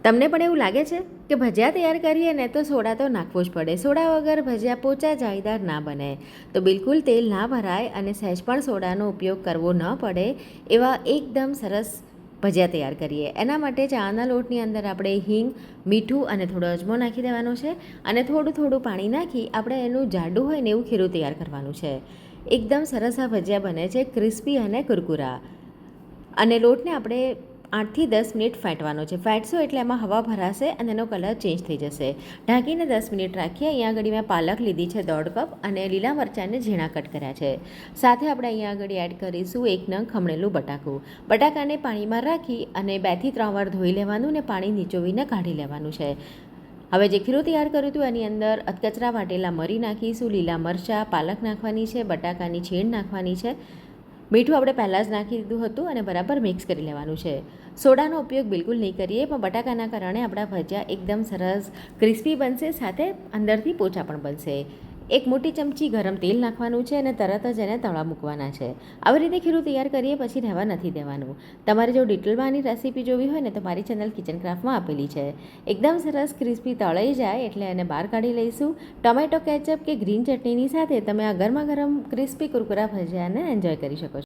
તમને પણ એવું લાગે છે કે ભજીયા તૈયાર કરીએ ને તો સોડા તો નાખવો જ પડે, સોડા વગર ભજીયા પોચા જાળીદાર ના બને. તો બિલકુલ તેલ ના ભરાય અને સહેજ પણ સોડાનો ઉપયોગ કરવો ન પડે એવા એકદમ સરસ ભજીયા તૈયાર કરીએ. એના માટે ચાના લોટની અંદર આપણે હિંગ, મીઠું અને થોડો અજમો નાખી દેવાનો છે અને થોડું પાણી નાખી આપણે એનું જાડું હોય ને એવું ખીરું તૈયાર કરવાનું છે. એકદમ સરસ આ ભજીયા બને છે, ક્રિસ્પી અને કુરકુરા. અને લોટને આપણે 8થી 10 મિનિટ ફેંટવાનો છે. ફેંટશો એટલે એમાં હવા ભરાશે અને એનો કલર ચેન્જ થઈ જશે. ઢાંકીને 10 મિનિટ રાખીએ. અહીંયા આગળ મેં પાલક લીધી છે 1.5 કપ અને લીલા મરચાંને ઝીણા કટ કર્યા છે. સાથે આપણે અહીંયા આગળ એડ કરીશું 1 નંગ ખમણેલું બટાકું. બટાકાને પાણીમાં રાખી અને 2 થી 3 વાર ધોઈ લેવાનું ને પાણી નીચોવીને કાઢી લેવાનું છે. હવે જે ખીરું તૈયાર કર્યું હતું એની અંદર અધકચરા વાટેલા મરી નાખીશું, લીલા મરચાં, પાલક નાખવાની છે, બટાકાની છીણ નાખવાની છે. મીઠું આપણે પહેલાં જ નાખી દીધું હતું અને બરાબર મિક્સ કરી લેવાનું છે. સોડાનો ઉપયોગ બિલકુલ નહીં કરીએ, પણ બટાકાના કારણે આપણા ભજીયા એકદમ સરસ ક્રિસ્પી બનશે, સાથે અંદરથી પોચા પણ બનશે. 1 મોટી ચમચી ગરમ તેલ નાખવાનું છે અને તરત જ એને તળા મૂકવાના છે. આવી રીતે ખીરું તૈયાર કરીએ પછી રહેવા નથી દેવાનું. તમારે જો ડિટેલમાં આની રેસીપી જોવી હોય ને તો મારી ચેનલ કિચન ક્રાફ્ટમાં આપેલી છે. એકદમ સરસ ક્રિસ્પી તળાઈ જાય એટલે એને બહાર કાઢી લઈશું. ટોમેટો કેચઅપ કે ગ્રીન ચટણીની સાથે તમે આ ગરમા ગરમ ક્રિસ્પી કુરકુરા ભજીયાને એન્જોય કરી શકો છો.